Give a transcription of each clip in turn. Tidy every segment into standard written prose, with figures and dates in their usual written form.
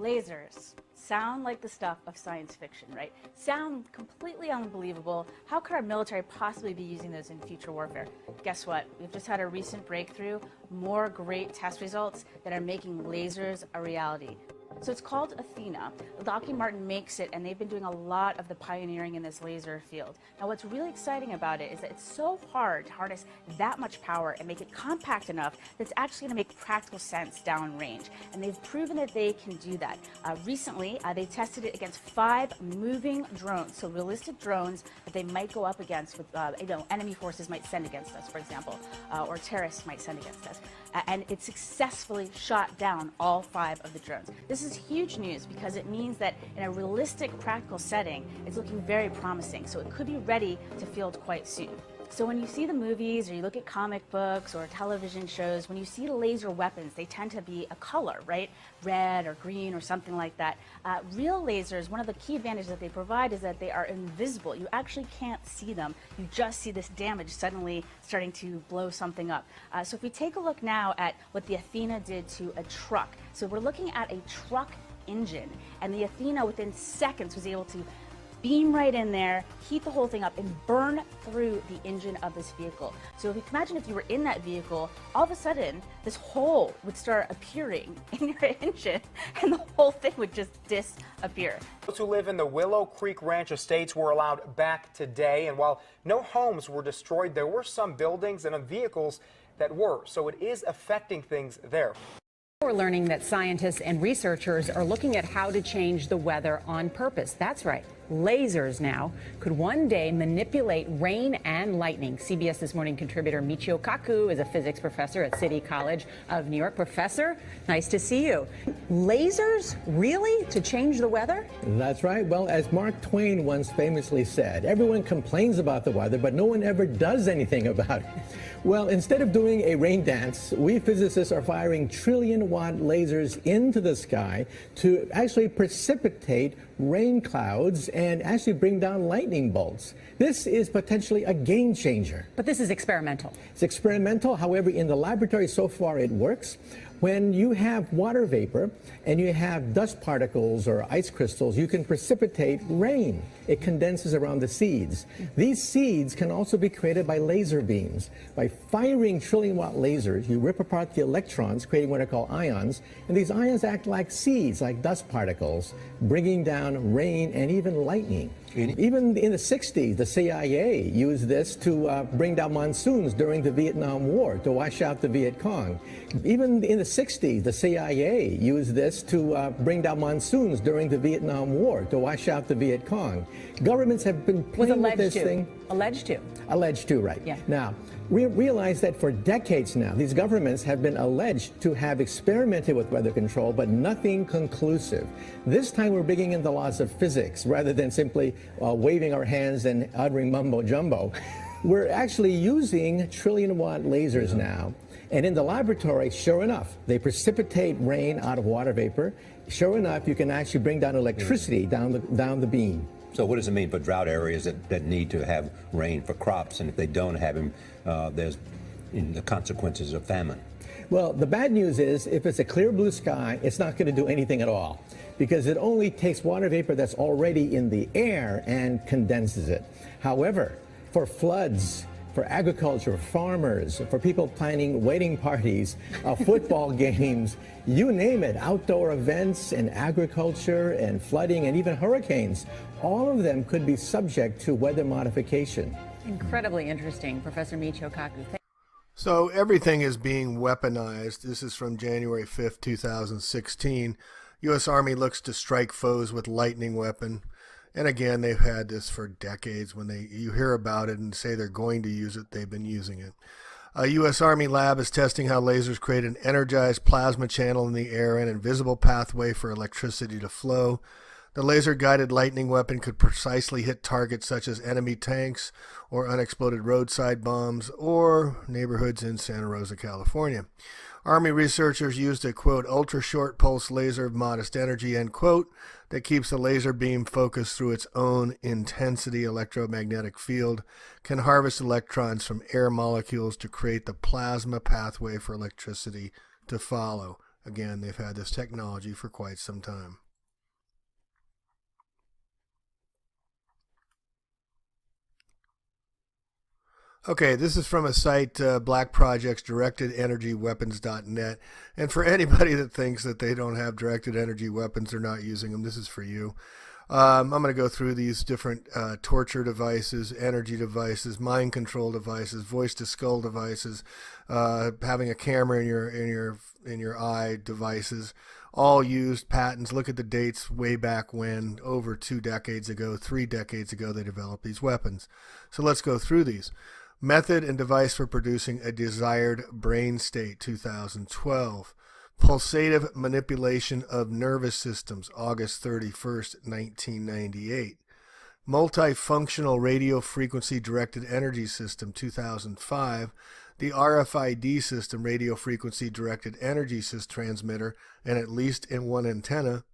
Lasers sound like the stuff of science fiction, right? Sound completely unbelievable. How could our military possibly be using those in future warfare? Guess what? We've just had a recent breakthrough, more great test results that are making lasers a reality. So it's called Athena. Lockheed Martin makes it, and they've been doing a lot of the pioneering in this laser field. Now, what's really exciting about it is that it's so hard to harness that much power and make it compact enough that it's actually going to make practical sense downrange. And they've proven that they can do that. Recently, they tested it against 5 moving drones, so realistic drones that they might go up against with, enemy forces might send against us, for example, or terrorists might send against us. And it successfully shot down all 5 of the drones. This is huge news because it means that in a realistic, practical setting, it's looking very promising. So it could be ready to field quite soon. So when you see the movies or you look at comic books or television shows, when you see laser weapons, they tend to be a color, right? Red or green or something like that. Real lasers, one of the key advantages that they provide is that they are invisible. You actually can't see them. You just see this damage suddenly starting to blow something up. So if we take a look now at what the Athena did to a truck. So we're looking at a truck engine, and the Athena within seconds was able to beam right in there, heat the whole thing up, and burn through the engine of this vehicle. So if you can imagine if you were in that vehicle, all of a sudden, this hole would start appearing in your engine, and the whole thing would just disappear. Those who live in the Willow Creek Ranch estates were allowed back today, and while no homes were destroyed, there were some buildings and vehicles that were, so it is affecting things there. We're learning that scientists and researchers are looking at how to change the weather on purpose. That's right. Lasers now could one day manipulate rain and lightning. CBS This Morning contributor Michio Kaku is a physics professor at City College of New York. Professor, nice to see you. Lasers, really, to change the weather? That's right. Well, as Mark Twain once famously said, everyone complains about the weather, but no one ever does anything about it. Well, instead of doing a rain dance, we physicists are firing trillion-watt lasers into the sky to actually precipitate rain clouds and actually bring down lightning bolts. This is potentially a game changer. But this is experimental. It's experimental. However, in the laboratory so far it works. When you have water vapor and you have dust particles or ice crystals, you can precipitate rain. It condenses around the seeds. These seeds can also be created by laser beams. By firing trillion-watt lasers, you rip apart the electrons, creating what are called ions, and these ions act like seeds, like dust particles, bringing down rain and even lightning. Even in the 60s, the CIA used this to bring down monsoons during the Vietnam War, to wash out the Viet Cong. Even in the 60s, the CIA used this to bring down monsoons during the Vietnam War, to wash out the Viet Cong. Governments have been playing with this thing. Alleged to. Alleged to, right. Yeah. Now, we realize that for decades now, these governments have been alleged to have experimented with weather control, but nothing conclusive. This time we're bringing in the laws of physics rather than simply waving our hands and uttering mumbo-jumbo. We're actually using trillion-watt lasers now. And in the laboratory, sure enough, they precipitate rain out of water vapor. Sure enough, you can actually bring down electricity down the beam. So what does it mean for drought areas that need to have rain for crops? And if they don't have them, there's the consequences of famine. Well, the bad news is if it's a clear blue sky, it's not going to do anything at all, because it only takes water vapor that's already in the air and condenses it. However, for floods, for agriculture, farmers, for people planning wedding parties, football games, you name it, outdoor events and agriculture and flooding and even hurricanes, all of them could be subject to weather modification. Incredibly interesting, Professor Michio Kaku. So everything is being weaponized. This is from January 5th, 2016. U.S. Army looks to strike foes with lightning weapon. And again, they've had this for decades. When you hear about it and say they're going to use it, they've been using it. A U.S. Army lab is testing how lasers create an energized plasma channel in the air and an invisible pathway for electricity to flow. The laser-guided lightning weapon could precisely hit targets such as enemy tanks or unexploded roadside bombs or neighborhoods in Santa Rosa, California. Army researchers used a, quote, ultra-short pulse laser of modest energy, end quote, that keeps the laser beam focused through its own intensity electromagnetic field, can harvest electrons from air molecules to create the plasma pathway for electricity to follow. Again, they've had this technology for quite some time. Okay, this is from a site, Black Project's directedenergyweapons.net. And for anybody that thinks that they don't have directed energy weapons, they're not using them, this is for you. I'm going to go through these different torture devices, energy devices, mind control devices, voice to skull devices, having a camera in your eye devices, all used patents. Look at the dates way back when, over 2 decades ago, 3 decades ago, they developed these weapons. So let's go through these. Method and device for producing a desired brain state, 2012. Pulsative manipulation of nervous systems, August 31st, 1998. Multifunctional radio frequency directed energy system, 2005. The RFID system, radio frequency directed energy transmitter, and at least in one antenna.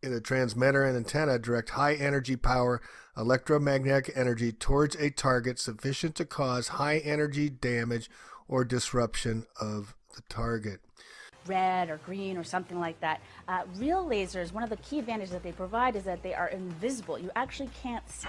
In the transmitter and antenna, direct high energy power electromagnetic energy towards a target sufficient to cause high energy damage or disruption of the target. Red or green or something like that. Real lasers, one of the key advantages that they provide is that they are invisible. You actually can't see.